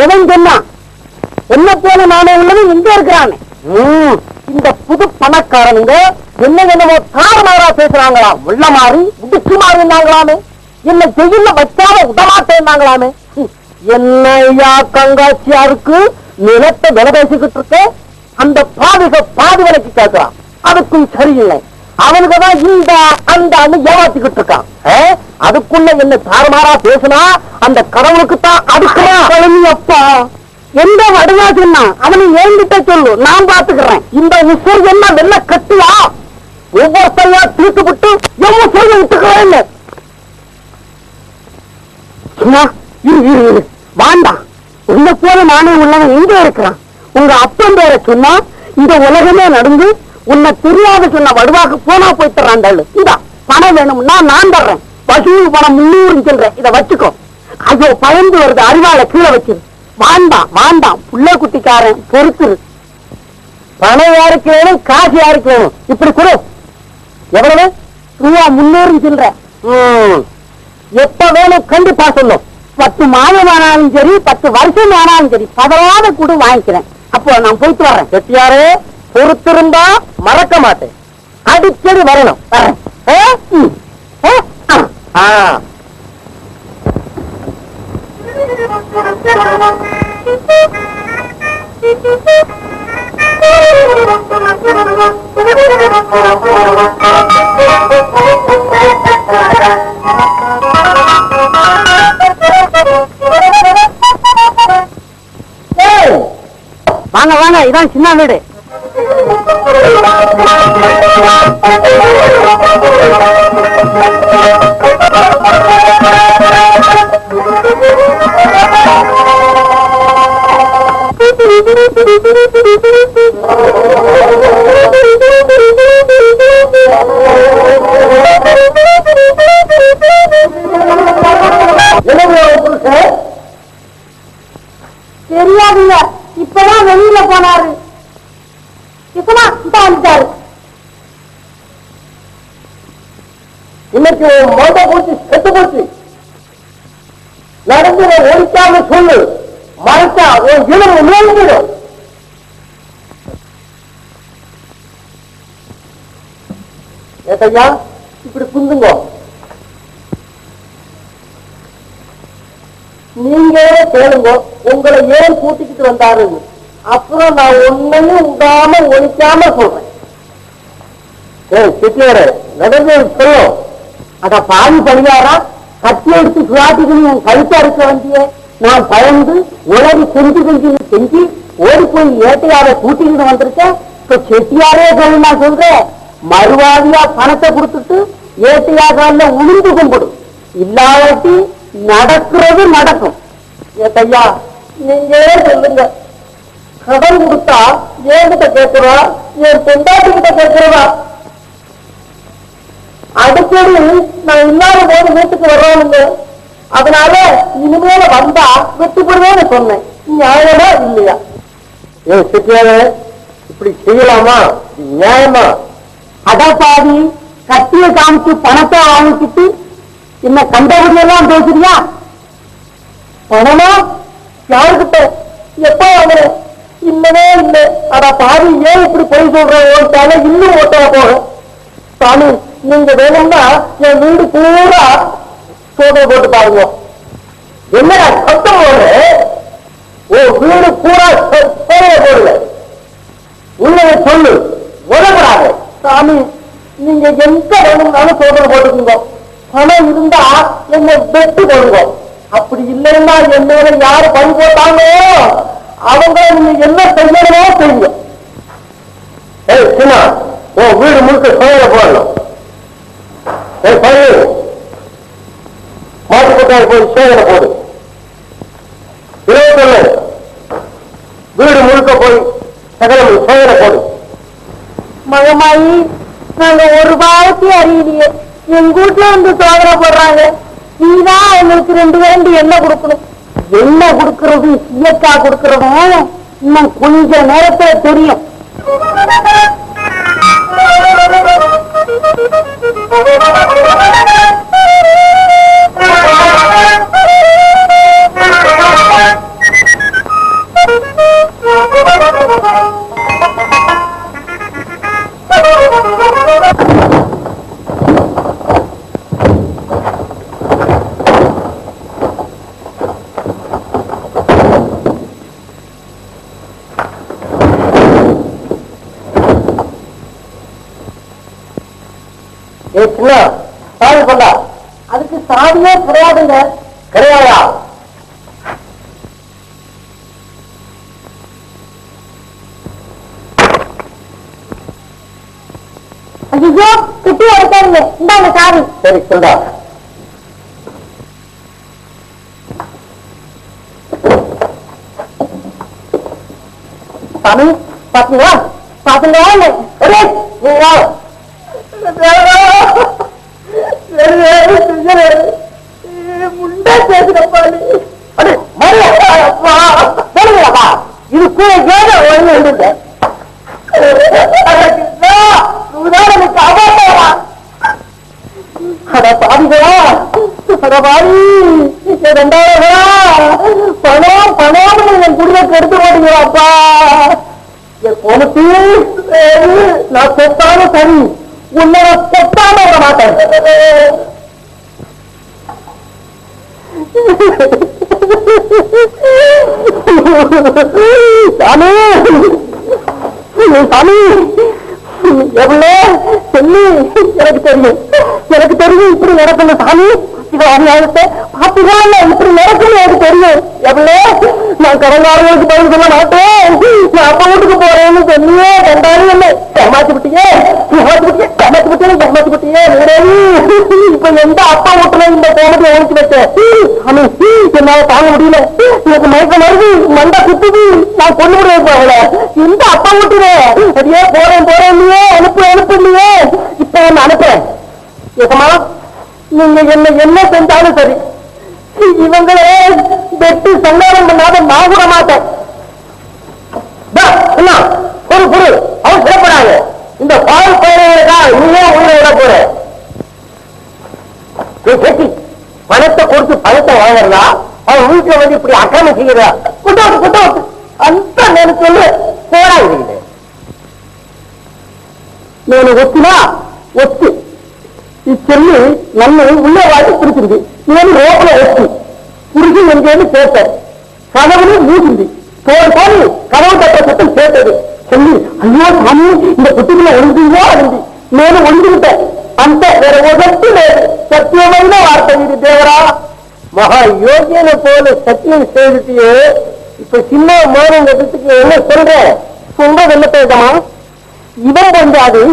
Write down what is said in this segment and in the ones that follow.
எவன் சொன்னா? என்ன போல நானே உள்ளது எங்க இருக்கிறானே? இந்த புது பணக்காரனுங்க என்னவோ தாறுமாறா பேசுறாங்களாம். உள்ள மாறி உடிச்சு மாறினாங்களாமே. என்ன ஜெயில வச்சாம விடமாட்டேன்னாங்களாமே. என்னையா கங்காச்சியாருக்கு நிலத்தை விலை பேசிக்கிட்டு இருக்க? அந்த பாவிக பாதி விலைக்கு கேட்கிறான். அதுக்கும் சரியில்லை. அவனுக்குதான் இந்த அந்த ஏமாத்திக்கிட்டு இருக்கான். அதுக்குள்ள என்ன தாறுமாறா பேசினா அந்த கடவுளுக்கு தான் அதுக்குமா? அப்பா எந்த வடுவா சொன்னா அவனை ஏங்கிட்ட சொல்லு, நான் பாத்துக்கிறேன். இந்த உசுர் என்ன வெள்ள கட்டியா? ஒவ்வொருத்தையா தீர்த்து விட்டு எவ்வளவு உசுரை விட்டுக்கிறேன். வேண்டாம், உன்னை போல நானே உள்ளவன் எங்க இருக்கிறான்? உங்க அப்பன் பேரை சொன்னா இந்த உலகமே நடந்து உன்னை தெரியாத சொன்ன வடுவாக்கு போனா போயிட்டுறான். இதா பணம் வேணும்னா நான் தர்றேன். வசூல் பணம் 300 சொல்றேன். இதை வச்சுக்கோ. ஐயோ பயந்து வருது, அறிவாளை கீழே வச்சிரு. வேண்டாம் வேண்டாம், புள்ள குட்டிக்காரன் பொறுத்துரு. பணம் யாருக்கு வேணும், காசு யாருக்கு வேணும்? இப்படி கொடு. எவ்வளவு? ரூபா 300 சொல்ற. எப்ப வேணும் கண்டிப்பா சொல்லும். 10 மாதம் ஆனாலும் சரி, 10 வருஷம் ஆனாலும் சரி, பதறாத கூட வாங்கிக்கிறேன். அப்போ நான் போயிட்டு வரேன். செட்டியாரே, பொறுத்திருந்தா மறக்க மாட்டேன். அடிக்கடி வரணும். வாங்க வாங்க, இதான் சின்ன வீடு. தெரியாதுங்க, இப்பதான் வெளியில போனாரு. வந்துட்டாரு. இன்னைக்கு மோட்டை போச்சு, செத்து போச்சு. நடந்து ஒழிக்காம சொல்லு, மறைச்சா உன் இளம் உணர்ந்துடும். ஏட்டையா இப்படி குந்துங்க. நீங்க கேளுங்க, உங்களை ஏன் கூட்டிக்கிட்டு வந்தாரு? அப்புறம் நான் ஒன்னையும் உண்டாம ஒழிக்காம சொல்றேன். நடந்தது சொல்லும். அத பாதி பணியாரா கத்தி எடுத்து சுவாட்டிக்கணும் என் கழுத்தா இருக்க வேண்டிய நான் பயந்து உலகி செஞ்சு செஞ்சு ஓடி போய் ஏட்டையார கூட்டிக்கிட்டு வந்திருக்கேன். இப்ப செட்டியாரே சொல்லி நான் சொல்றேன், மறுவாதியா பணத்தை கொடுத்துட்டு ஏட்டையாக உளுந்து கும்பிடும். இல்லாட்டி நடக்கிறது நடக்கும். ஏட்டையா நீங்களே சொல்லுங்க, கடன் கொடுத்தா ஏன்கிட்ட கேட்கிறா, என் பொண்டாட்டி கிட்ட கேட்கிறதா? அடிக்கடி நான் இல்லாத போது வீட்டுக்கு வர்றானுங்க. அதனால இனிமேல வந்தா விட்டு போடுவேன்னு சொன்னேன். நியாயமா இல்லையா? ஏன் சிட்டியார இப்படி செய்யலாமா? நியாயமா? அதான் பாதி கட்டிய காமிச்சு பணத்தை வாங்கிக்கிட்டு என்ன கண்டபடியெல்லாம் பேசுறியா? பணமா? யாருக்கிட்ட? எப்ப வாங்குறேன்? இல்லவே இல்லை. ஆனா பாதி ஏன் இப்படி போய் சொல்றேன்? ஓட்டால இன்னும் ஓட்டால போகும். சாமி, நீங்க வேணும்னா என் வீடு பூரா சோதனை போட்டு பாருங்க. என்னடா சத்தம் போடு? ஓ வீடு பூரா சோதனை போடுங்க. உண்மையை சொல்லு, உதவுறாங்க. சாமி, நீங்க எங்க வேணும்னாலும் சோதனை போட்டுக்குங்க. பணம் இருந்தா என்ன வெட்டு போடுங்க. அப்படி இல்லைன்னா என் மேல யாரு பணி போட்டாங்களோ அவங்க நீங்க என்ன செய்யணுமோ செய்யுங்க. ஏய் சின்ன, ஓ வீடு முழுக்க சோதனை போடணும். மாட்டுக்கொட்டாய் போய் சோதனை போடு. 21 வீடு முழுக்க போய் சகலம் சோதனை போடு. மகமாயி, நாங்க ஒரு பாவத்தி அறியலையே, எங்க வீட்டுல வந்து சோதனை போடுறாங்க. நீதான் அவங்களுக்கு 2 வேண்டி எண்ணெய் கொடுக்கணும். எண்ணெய் கொடுக்கறது சீயக்கா கொடுக்கறதும் இன்னும் கொஞ்ச நேரத்துல தெரியும். சாவி கொண்டா. அதுக்கு சாவியே கிடையாதுங்க. கிடையாதா? ஐயோ குட்டி எடுத்தாருங்க. இந்தாங்க சாவி. சரி கொண்டா. சாமி பாத்தீங்களா? பாத்தீங்களா? முண்டா பேசுறப்பாடி இது கூட பணம் பணம் என் குடியக்கு எடுத்து போட்டீங்களாப்பா. உனக்கு நான் சொத்தாலும் சரி, உன்னை சொத்தாம விட மாட்டேன். சாமி சாமி எவ்வளோ சொல்லி எனக்கு தெரியும், எனக்கு தெரியும் இப்படி நடக்கணும் சாமி. இதை அநியாயத்தை பாத்தீங்களா? இப்படி நடக்கணும் எனக்கு தெரியும். எவ்வளோ நான் கடங்காரங்களுக்கு பதில் சொல்ல மாட்டேன். நான் அப்ப வீட்டுக்கு போறேன்னு சொல்லியே ரெண்டாலும் என்ன ஏமாத்தி விட்டியே, ஏமாத்தி விட்டியே, ஏமாத்தி விட்டியே, ஏமாத்தி விட்டியே. இப்ப எந்த அப்பா வீட்டுல இந்த கோமத்தை ஒழிச்சு வச்சேன் சாமி. என்னால தாங்க முடியல, எனக்கு மயக்கம் வருது, மண்டா குத்துது, நான் கொண்டு விடுவேன் அவளை. எந்த அப்பா வீட்டுல அப்படியே போறேன் போறேன் இல்லையே, அனுப்பு அனுப்பு இல்லையே. இப்ப என்ன அனுப்புறேன். ஏகமா நீங்க என்ன செஞ்சாலும் சரி, இவங்களே வெட்டி சங்காரம் பண்ணாத நான் கூட மாட்டேன். பொறு பொறு அவன் சிறப்படாங்க. இந்த பால் பயிர்களா நீயே உயிரை விட போற. பணத்தை கொடுத்து பணத்தை வாங்கறதா, அவன் வீட்டுல வந்து இப்படி அக்காம செய்யறா. குட்டோட்டு குட்டோட்டு அந்த நான் சொல்லு போடா. నేను వచ్చినా వచ్చి ఈ చెల్లి నన్ను உள்ளே வாட்டி பிடிச்சிருக்கு. నేను లోపల వచ్చి புரிஞ்சு எங்கேன்னு கேட்டேன். கதவுன்னு மூடிంది. போய் கதவு தட்ட சத்தம் கேட்டது. சொல்லி ஐயோ சாமி இந்த குட்டிக்குள்ள ஒழுங்குவோ அழுந்தி నేను ஒழுங்குவிட்டேன். అంతే వేరే ఒకటి లేదు. సత్యమైన వార్త ఇది దేవరా. மகா யோகியனை போல சத்தியம் செய்துட்டியே. இப்ப சின்ன மோனம் கட்டத்துக்கு என்ன சொல்ற? சொல்றது என்ன பேசமா? இவன் பஞ்சாது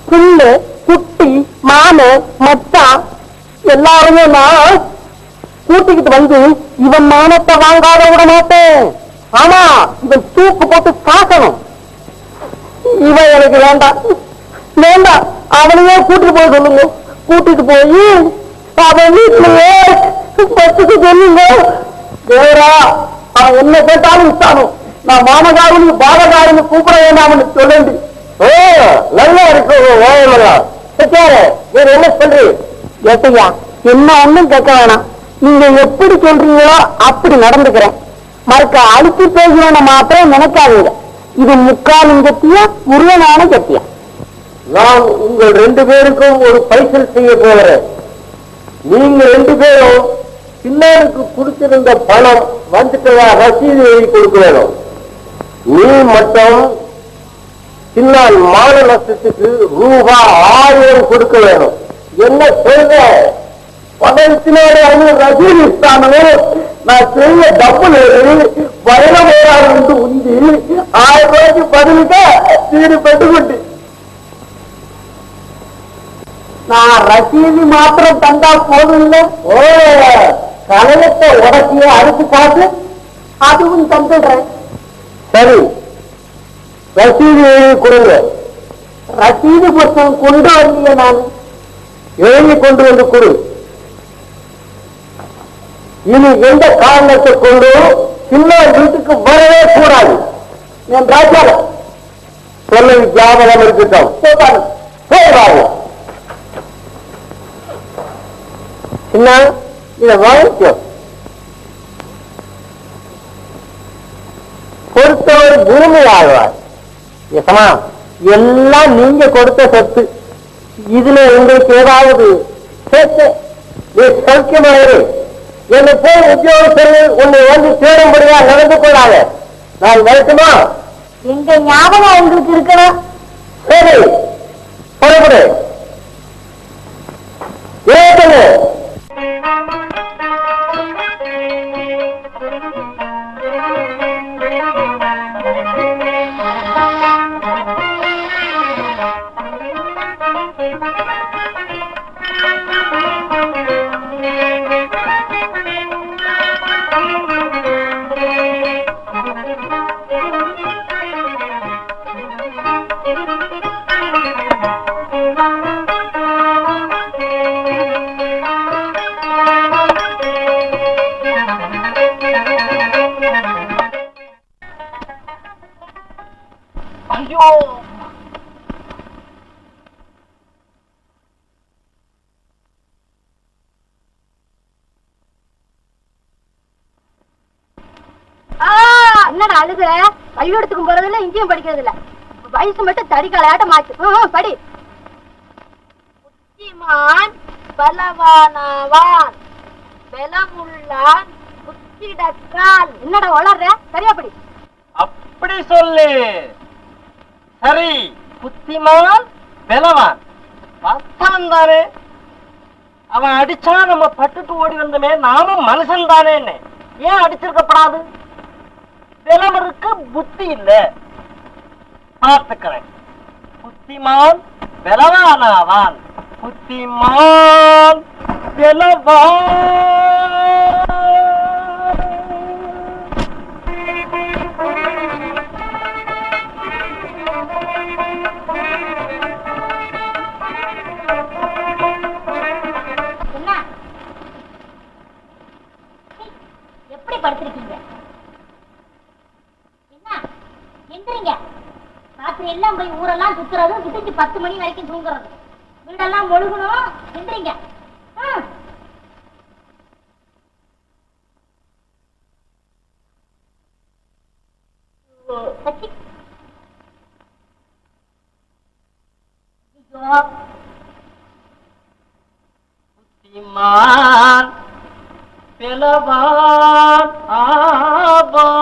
புல்லு குட்டி மானு மச்சான் எல்லாருமே நான் கூட்டிக்கிட்டு வந்து இவன் மானத்தை வாங்காத விட மாட்டேன். ஆமா இவன் தூக்கு போட்டு காக்கணும். இவன் எனக்கு வேண்டாம் வேண்டாம். அவனையே கூட்டிட்டு போய் சொல்லுங்க. கூட்டிட்டு போய் அவன் வீட்டுலயே பத்துக்கு சொல்லுங்க. தேவரா அவன் என்ன கேட்டாலும் இஷ்டானும். நான் மாமகாரினி பாலகாரினி கூப்பிட வேண்டாம்னு சொல்லேன். ஓ நல்லா இருக்கு ஓயமெல்லாம். வேற என்ன சொல்றீ? ஏட்டையா என்ன ஒண்ணும் கேட்க வேணாம். நீங்க எப்படி சொல்றீங்களோ அப்படி நடந்துக்கிறேன். மறுக்க அழுத்தி பேசுவேன்னு மாத்திரம் நினைக்காதீங்க. இது முக்காலும் கத்தியா முருகனான கத்தியா. நான் உங்கள் 2 பேருக்கும் ஒரு பைசல் செய்ய போகிறேன். நீங்க 2 பேரும் சின்னருக்கு கொடுத்திருந்த பணம் வந்துட்டதா ரசீது எழுதி கொடுக்க வேணும். நீ மட்டும் சின்னால் மான நஷ்டத்துக்கு ₹1000 கொடுக்க வேணும். என்ன சொல்ற? பணத்தினோட ரசீது இஸ்லாமே நான் செய்ய டப்புள் வயல போராடு உந்தி ₹1000 பதிலுக்க சீடு பெற்றுக்கொண்டு நான் ரசீது மாத்திரம் தந்தா போதும் இல்லை. ஓ கலையத்தை உடச்சிய அடுத்து பார்த்து அதுவும் தந்துடுறேன். சரி ரசீது எழுதி கொடுங்க. ரசீது புத்தகம் கொண்டு வரலையே நான். எழுதி கொண்டு வந்து கொடு. இனி எந்த காரணத்தை கொண்டு சின்ன வீட்டுக்கு வரவே கூடாது. என் ராஜா சொல்லி ஞாபகம் இருக்கட்டும். போவாங்க சின்ன இதை வாங்கிக்கோ. பொறுத்தவர் பூமி ஆழ்வார். ஏசமா எல்லாம் நீங்க கொடுத்த சொத்து. இதுல உங்களுக்கு ஏதாவது சேர்த்து நீ சௌக்கியமாயிரு. என்னை போய் உத்தியோகஸ்தர்கள் உன்னை வந்து சேரும்படியா நடந்து கொள்ளாத. நான் வரட்டுமா? எங்க ஞாபகம் உங்களுக்கு இருக்கணும். சரி புறப்படு. என்னடா அழுகுற? பள்ளிக்கூடத்துக்கும் போறதில்ல, இங்கேயும் படிக்கிறது இல்ல. வயசு மட்டும் தடிக்காலாட்டம் மாச்சு. படி. புத்திமான் பலவானவான், பலமுள்ளான் புத்திடக்கால். என்னடா வளர்ற? சரியா படி. அப்படி சொல்லு. சரி, புத்திமான் பலவான் வாஸ்தவன் தானே. அவன் அடிச்சா நம்ம பட்டுட்டு ஓடி வந்தமே, நாமும் மனுஷன் தானே. ஏன் அடிச்சிருக்கப்படாது? பலவருக்கு புத்தி இல்ல. பார்த்துக்கிறேன். புத்திமான் பலவானவான், புத்திமான் பலவான். எப்படி படுத்திருக்கீங்க? என்ன எந்திரிங்க. ராத்திரி எல்லாம் போய் ஊரெல்லாம் சுத்துறது, விட்டுச்சு 10 மணி வரைக்கும் தூங்குறது, வீடெல்லாம் மொழுகணும். எந்திரிங்க. புத்திமான் பலவான் ஆவான்.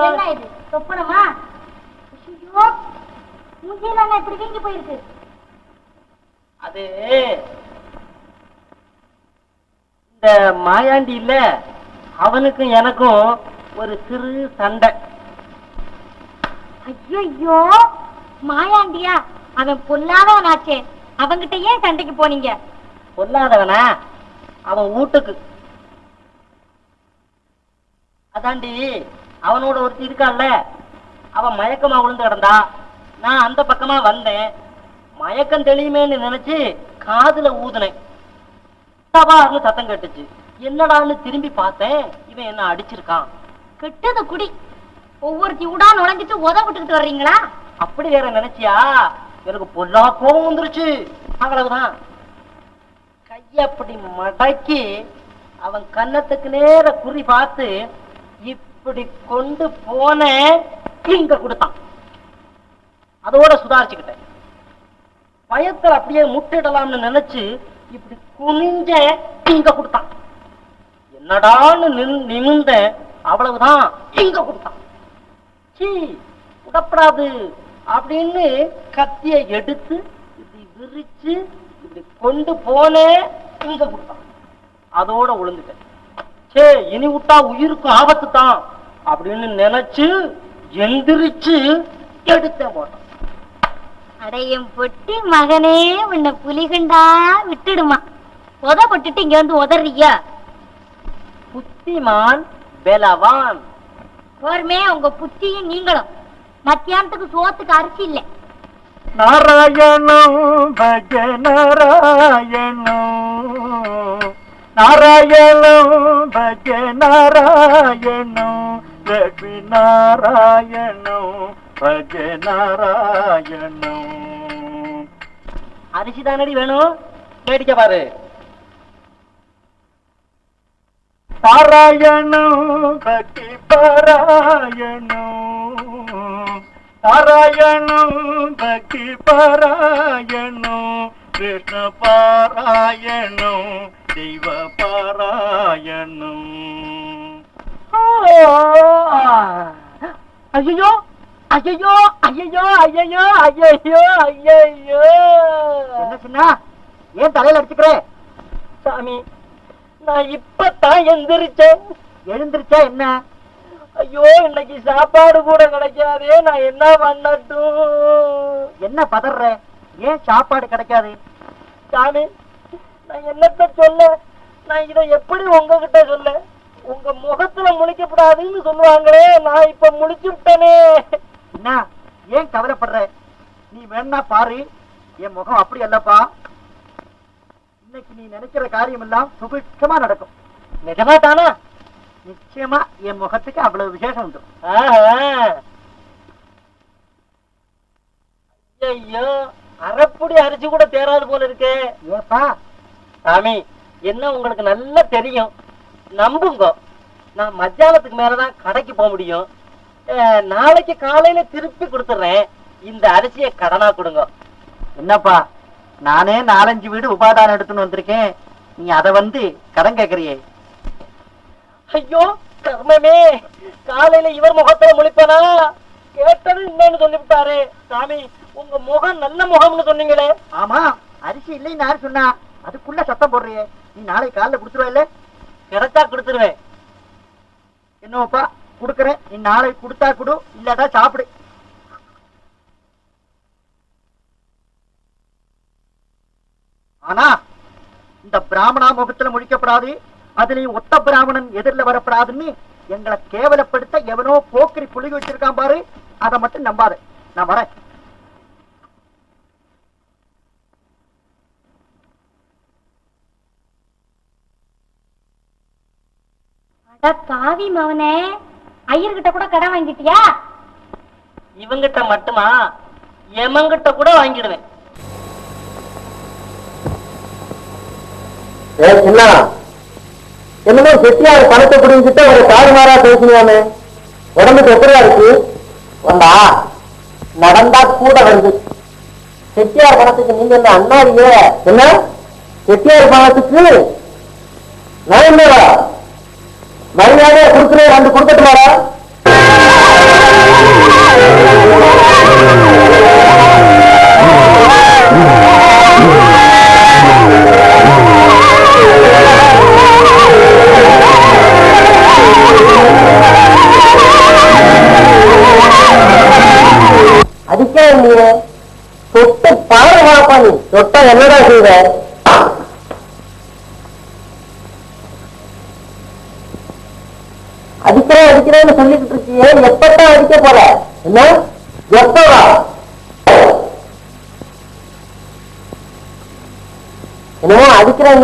என்ன இது சொப்பனமா? ஐயோ, மூஞ்சில இப்படி வீங்கி போயிருக்கு. அது இந்த மாயாண்டி இல்ல, அவனுக்கும் எனக்கும் ஒரு சிறு சண்டை. ஐயோ, மாயாண்டியா? அவன் பொல்லாதவனாச்சே, அவங்கிட்ட ஏன் சண்டைக்கு போனீங்க? பொல்லாதவனா? அவன் வீட்டுக்கு. அதாண்டி அவனோட ஒருத்தி இருக்கான்ல, அவன் மயக்கமா விழுந்து கிடந்தா. நான் அந்த பக்கமா வந்தேன். மயக்கம் தெளியுமேன்னு நினைச்சு காதுல ஊதுனேன். தபார்னு சத்தம் கேட்டுச்சு. என்னடான்னு திரும்பி பார்த்தேன், இவன் என்ன அடிச்சிருக்கான். கெட்டது குடி. ஒவ்வொருத்தி உடா நுழைஞ்சிட்டு உத விட்டுக்கிட்டு வர்றீங்களா? அப்படி வேற நினைச்சியா? எனக்கு பொல்லா கோபம் வந்துருச்சு. அவ்வளவுதான். கைய அப்படி மடக்கி அவன் கன்னத்துக்கு நேர குறி பார்த்து இப்படி கொண்டு போன இங்க கொடுத்தான். அதோட சுதாரிச்சுக்கிட்டேன். பயத்துல அப்படியே முட்டிடலாம்னு நினைச்சு இப்படி குனிஞ்ச இங்க கொடுத்தான். என்னடான்னு நிமிந்த, அவ்வளவுதான், இங்க கொடுத்தான். சீ, விடப்படாது அப்படின்னு கத்திய எடுத்து இப்படி விரிச்சு இப்படி கொண்டு போன இங்க கொடுத்தான். அதோட விழுந்துட்டேன். சே, இனி விட்டா உயிருக்கும் ஆபத்து தான் அப்படின்னு நினைச்சு எந்திரிச்சு எடுத்தேன் போட்டான். அடையும் பொட்டி மகனே, உன்னை புலிகண்டா விட்டுடுமா? உத போட்டுட்டு இங்க வந்து உதறியா? புத்திமான் பலவான். போர்மே உங்க புத்தியும் நீங்களும். மத்தியானத்துக்கு சோத்துக்கு அரிசி இல்லை. நாராயணம் பஜ நாராயணம், நாராயணம் பஜ நாராயணம், லட்சுமி நாராயணம் பஜ நாராயணம். அரிசி தானடி வேணும், கேடிக்க பாரு. பாராயணம் பக்தி பாராயணம், பாராயணம் பக்தி பாராயணம், கிருஷ்ண பாராயணம் தெய்வ பாராயணம். ஐயோ ஐயோ ஐயோ ஐயோ ஐயோ ஐயோ. என்ன சின்ன, ஏன் தலையில அடிச்சுக்கிற? சாமி, நான் இப்பதான் எந்திரிச்சேன். எழுந்திருச்சா என்ன? ஐயோ, இன்னைக்கு சாப்பாடு கூட கிடைக்காதே, நான் என்ன பண்ணட்டும்? என்ன பதற? ஏன் சாப்பாடு கிடைக்காது? சாமி, நான் என்னத்த சொல்ல? நான் இதை எப்படி உங்ககிட்ட சொல்ல? உங்க முகத்துல முழிக்கப்படாதுன்னு சொல்லுவாங்களே, நான் இப்ப முழிச்சு விட்டனே. என்ன, ஏன் கவலைப்படுற? நீ வேணா பாரு, என் முகம் அப்படி அல்லப்பா. இன்னைக்கு நீ நினைக்கிற காரியம் எல்லாம் சுபிட்சமா நடக்கும். நிஜமா தானா? நிச்சயமா என் முகத்துக்கு அவ்வளவு விசேஷம் உண்டு. ஐயோ அரைப்புடி அரிசி கூட தேராது போல இருக்கே. ஏப்பா சாமி, என்ன உங்களுக்கு நல்லா தெரியும், நம்புங்க. நான் மத்தியானத்துக்கு மேலதான் கடைக்கு போக முடியும். நாளைக்கு காலையில திருப்பி கொடுத்துறேன். இந்த அரிசியை கடனா கொடுங்க. என்னப்பா, நானே 4-5 வீடு உபாதானம் எடுத்துன்னு வந்திருக்கேன், நீ அத வந்து கடன் கேக்குறியே. ஐயோ கர்மமே, காலையில இவர் முகத்துல முழிப்பனா, கேட்டது இன்னொன்னு சொல்லிவிட்டாரு. சாமி, உங்க முகம் நல்ல முகம்னு சொன்னீங்களே. ஆமா, அரிசி இல்லைன்னு யாரு சொன்னா? அதுக்குள்ள சத்தம் போடுறியே. நீ நாளை காலைல கொடுத்துருவ இல்ல? கிடைச்சா கொடுத்துருவேன். என்னப்பா கொடுக்கறேன், நீ நாளை கொடுத்தா கொடு, இல்லாட்டா சாப்பிடு. ஆனா இந்த பிராமணா முகத்துல முழிக்கப்படாது, அதுலயும் ஒத்த பிராமணன் எதிரில் வரப்படாதுன்னு எங்களை கேவலப்படுத்த எவனோ போக்கிரி புள்ளி வச்சிருக்கான் பாரு, அதை மட்டும் நம்பாத. நான் வரேன். பாவி மவனே, ஐயர்கிட்ட கூட கடன் வாங்கிட்டியா? இவங்கிட்ட மட்டுமா, எமங்கிட்ட கூட வாங்கிடுவேன். என்னமோ செட்டியார் பணத்தை புரிஞ்சுட்டு ஒரு தாறுமாறா பேசினாமே, உடம்புக்கு எப்படியா இருக்கு? வந்தா நடந்தா கூட வருது. செட்டியார் பணத்துக்கு நீங்க என்ன அண்ணாடியே? என்ன செட்டியார் பணத்துக்கு நான் என்னடா மரியாதையா கொடுக்குறேன், வந்து கொடுக்கட்டுமாடா? அதுக்கே நீ தொட்டு பாதுகாப்பா, நீ தொட்டா என்னடா செய்வ? அடிக்கிறேன்னு சொல்லிக்கிட்டு இருக்கியே, எப்பத்தான் அடிக்க போற? என்ன எப்பவா? என்னமோ அடிக்கிறேன்,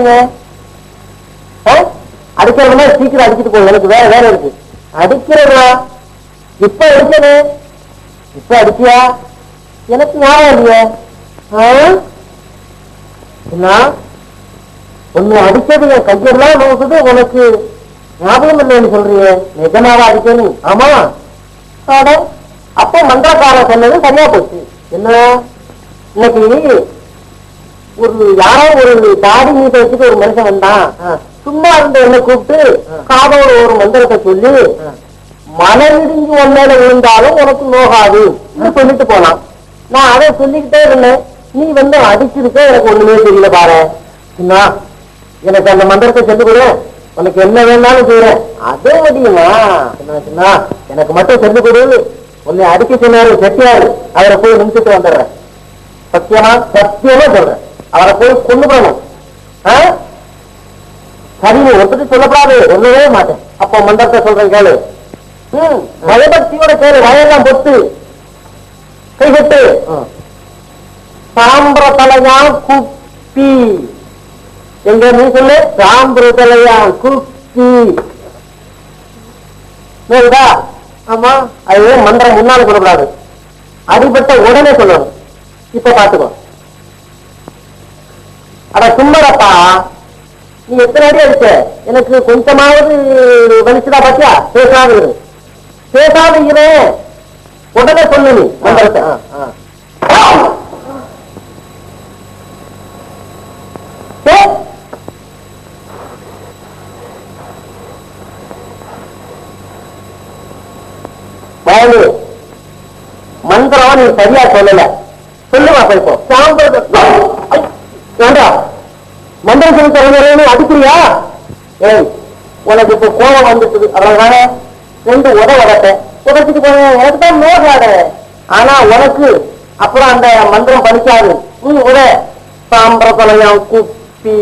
அடிக்கிறதுனா சீக்கிரம் அடிச்சுட்டு போய், எனக்கு வேற வேலை இருக்கு. அடிக்கிறதா? இப்ப அடிக்கணும். இப்ப அடிக்கியா? எனக்கு ஞாபகம் இல்லையே. என்ன ஒண்ணு அடிச்சது என் கையெல்லாம் நோக்குது, உனக்கு ஞாபகம் இல்லைன்னு சொல்றிய? நிஜமாவா அடிக்கணும்? ஆமா. அப்ப மந்திரக்காரன் சொன்னது சரியா போச்சு. என்ன இன்னைக்கு ஒரு யாரோ ஒரு தாடி மீட்டை வச்சுட்டு ஒரு மனுஷன் வந்தான். சும்மா இருந்த என்ன கூப்பிட்டு காதோட ஒரு மந்திரத்தை சொல்லி, மலை இடிஞ்சு ஒன்னையில விழுந்தாலும் உனக்கு நோகாது சொல்லிட்டு போனான். நான் அதை சொல்லிக்கிட்டே இருந்தேன். நீ வந்து அடிச்சிருக்க, எனக்கு ஒண்ணுமே தெரியல பாரு. எனக்கு அந்த மந்திரத்தை சொல்லி கொடு, உனக்கு என்ன வேணாலும் செய்யறேன். அதே முடியுமா? எனக்கு மட்டும் சொல்லி கொடு. உன்னை அடிக்க சொன்னாரு செட்டியாரு, அவரை போய் நிமிஷத்து வந்துடுறேன். சத்தியமா சத்தியமா சொல்றேன், அவரை போய் கொண்டு போகணும். சரி, நீ ஒருத்தர் சொல்லப்படாது, சொல்லவே மாட்டேன். அப்போ மந்திரத்தை சொல்றேன் கேளு. பயபக்தியோட கேளு. வயெல்லாம் பொத்து கைகட்டு சாம்பிர தலையா குப்பி. எங்க நீ சொல்லு, சாம்பிர தலையா குப்பி. ஆமா, அது மந்திரம் முன்னால சொல்லக்கூடாது, அடிபட்ட உடனே சொல்லணும். இப்ப பாத்துக்கோ. அட சும்மரப்பா, நீ எத்தனை அடி அடிச்ச? எனக்கு கொஞ்சமாவது வலிச்சுதா பாத்தியா? பேசாது பேசாது இரு, உடனே சொல்லு நீ மந்திரத்தை. மந்திரம் நீ சரியா சொல்லல, சொல்லுவா இப்போ. வேண்டாம், மந்திரம் சொல்லி தரணும் அடிக்கிறியா? ஏய், உனக்கு இப்ப கோபம் வந்துட்டு, அதனால 2 உதட்டேன், உதச்சிட்டு போனேன். எனக்கு தான் நோகாத, ஆனா உனக்கு அப்புறம் அந்த மந்திரம் படிக்காது. உத சாம்பிரதலையாம் குப்பி.